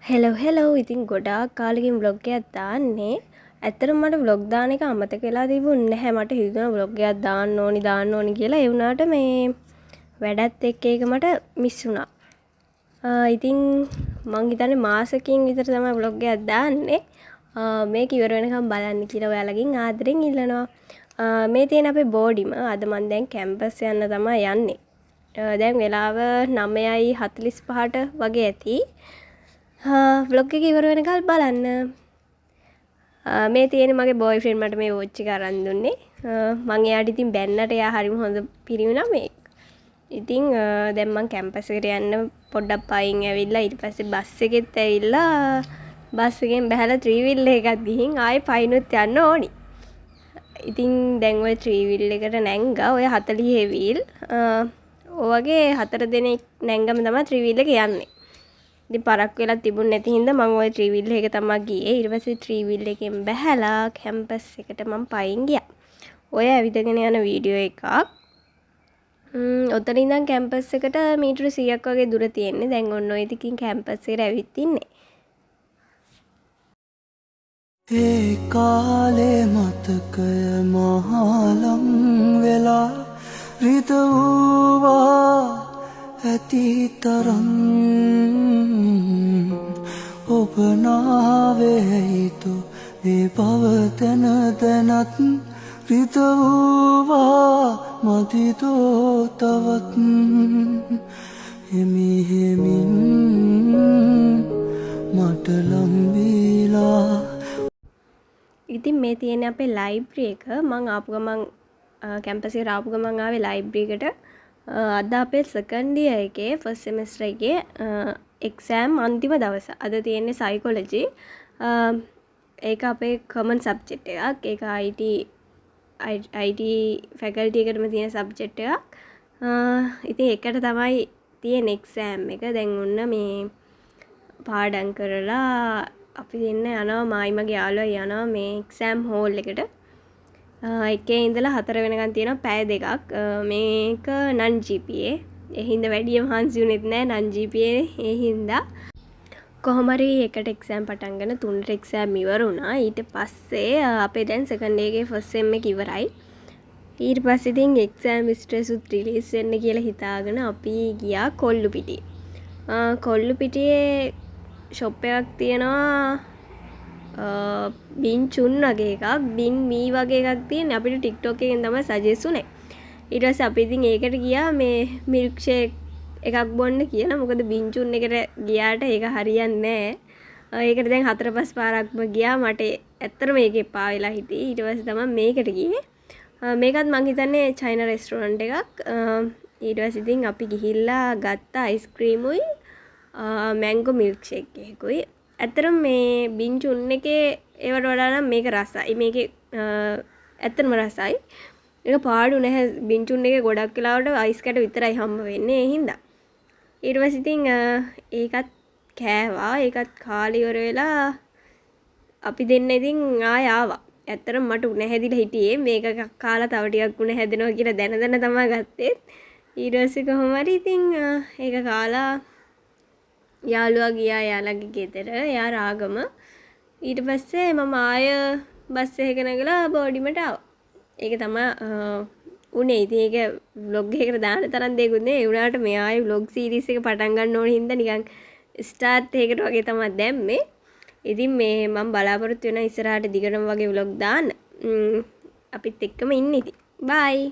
Hello ඉතින් ගොඩාක් කාලෙකින් vlog එකක් දාන්නේ. ඇත්තටම මට vlog දාන එක අමතක වෙලා තිබුණේ නැහැ. මට හිතුණා vlog එකක් දාන්න ඕනි කියලා. ඒ වුණාට මේ වැඩත් එක්ක ඒක මට මිස් වුණා. ඉතින් මං හිතන්නේ මාසෙකින් විතර තමයි vlog එකක් දාන්නේ. මේක ඉවර වෙනකම් බලන්න කියලා ඔයාලගෙන් ආදරෙන් ඉල්ලනවා. මේ තියෙන අපේ බෝඩිම අද මම දැන් කැම්පස් යන්න තමයි යන්නේ. දැන් වෙලාව 9:45ට වගේ ඇති. vlog එක ඉවර වෙනකල් බලන්න. මේ තියෙන මගේ බොයිෆ්‍රෙන්ඩ් මට මේ වොච් එක අරන් දුන්නේ. මං එයාට ඉතින් බැන්නට එයා හරිම හොඳ පිරිමිනා මේ. ඉතින් දැන් මං කැම්පස් එකට යන්න පොඩ්ඩක් පයින් ඇවිල්ලා ඊට පස්සේ බස් එකෙත් ඇවිල්ලා බස් එකෙන් බහලා ත්‍රිවිල් එකකට ගිහින් ආයෙ පයින්ුත් යන්න ඕනි. ඉතින් දැන් ওই ත්‍රිවිල් එකට නැංගා ඔය 40 වීල්. ඔය වගේ 4 දෙනෙක් නැංගම තමයි ත්‍රිවිල් එක යන්නේ. ඉතින් පරක් වෙලා තිබුණ නැති හින්දා මම ওই ත්‍රිවිල් එක තමයි ගියේ. ඊට පස්සේ ත්‍රිවිල් එකෙන් බැහැලා කැම්පස් එකට මම පයින් ගියා. ඔය ඇවිදගෙන යන වීඩියෝ එකක්. ඔතන ඉඳන් කැම්පස් එකට මීටර 100ක් වගේ දුර තියෙන්නේ. දැන් ඔන්න ඔය ටිකින් කැම්පස් එකට ඇවිත් ඉන්නේ. ඒ කාලේ මතකය මහලම් වෙලා රිත වූවා ඇති තරම් ඔබ නාවෙයිතු ඒ බව තැන තැනත් රිත වූවා මදිතෝ තවත් හෙමි හෙමින් මට ලම්බීලා. ඉතින් මේ තියෙන අපේ ලයිබ්‍රරි එක මම ආපු ගමන් කැම්පස් එකට ආපු ගමන් ආවේ ලයිබ්‍රරි එකට. අද අපේ සෙකන්ඩ් ඉයර් එකේ ෆස්ට් සෙමෙස්ටර් එකේ එක්සෑම් අන්තිම දවස. අද තියෙන්නේ සයිකොලොජි. ඒක අපේ කොමන් සබ්ජෙක්ට් එකක්. ඒක IT ෆැකල්ටි එකටම තියෙන සබ්ජෙක්ට් එකක්. ඉතින් ඒකට තමයි තියෙන එක්සෑම් එක. දැන් ඔන්න මේ පාඩම් කරලා අපි දෙන්න යනවා මායි මගේ යාළුවා යනවා මේ එක්සෑම් හෝල් එකට. එකේ ඉඳලා 4 වෙනකන් තියෙනවා පැය දෙකක්. මේක non GPA. ඒ හින්දා වැඩිය මහන්සි වුණෙත් නෑ non GPA. ඒ හින්දා කොහොම හරි එකට එක්සෑම් පටන් ගන්න 3ට එක්සෑම් ඉවර වුණා. ඊට පස්සේ අපේ දැන් සෙකන්ඩ් එකේ ෆස්ට් සෙම් එක ඉවරයි. ඊට පස්සේ ඉතින් එක්සෑම් ස්ට්‍රෙස් උත් රිලීස් වෙන්න කියලා හිතාගෙන අපි ගියා කොල්ලුපිටිය. කොල්ලුපිටියේ ෂොප් එකක් තියෙනවා. බින් චුන් වගේ එකක් බින් මී වගේ එකක් තියෙන අපිට TikTok එකෙන් තමයි සජෙස් උනේ. ඊට පස්සේ අපි ඉතින් ඒකට ගියා මේ මිල්ක් ෂේක් එකක් බොන්න කියලා. මොකද බින් චුන් එකට ගියාට ඒක හරියන්නේ නැහැ. ඒකට දැන් 4-5 පාරක්ම ගියා. මට ඇත්තටම මේක එපා වෙලා හිටියේ. ඊට පස්සේ තමයි මේකට ගියේ. මේකත් මං හිතන්නේ චයිනා රෙස්ටෝරන්ට් එකක්. ඊට පස්සේ ඉතින් අපි ගිහිල්ලා ගත්ත අයිස්ක්‍රීමුයි මැංගෝ මිල්ක් ෂේක් එකකුයි. ඇත්තටම මේ බින් චුන් එකේ ඒවට වඩා නම් මේක රසයි. මේකේ ඇත්තටම රසයි. ඒක පාඩු නැහැ. බින් චුන් එකේ ගොඩක් වෙලාවට අයිස් කැට විතරයි හම්බ වෙන්නේ. ඒ හින්දා. ඊට පස්සේ ඉතින් ඒකත් කෑවා. ඒකත් කාලේ ඉවර වෙලා අපි දෙන්න ඉතින් ආය ආවා. ඇත්තටම මට උණ හැදිලා හිටියේ මේක කාලා තව ටිකක් උණ හැදෙනවා කියලා දැන තමයි ගත්තේ. ඊට පස්සේ කොහොම හරි ඉතින් ඒක කාලා යාළුවා ගියා යාළුවාගේ ගෙදර. එයා රාගම. ඊට පස්සේ මම ආය බස් එකක නැගලා බෝඩිමට ආවා. ඒක තමයි උනේ. ඉතින් ඒක vlog එකකට දාන්න තරම් දෙයක්වත් නෙවෙයි. ඒ වුණාට මේ ආයේ vlog series එක පටන් ගන්න ඕන හින්දා නිකන් start එකකට වගේ තමයි දැම්මේ. ඉතින් මේ මම බලාපොරොත්තු වෙනවා ඉස්සරහට දිගටම වගේ vlog දාන්න. අපිත් එක්කම ඉන්න ඉතින්. bye.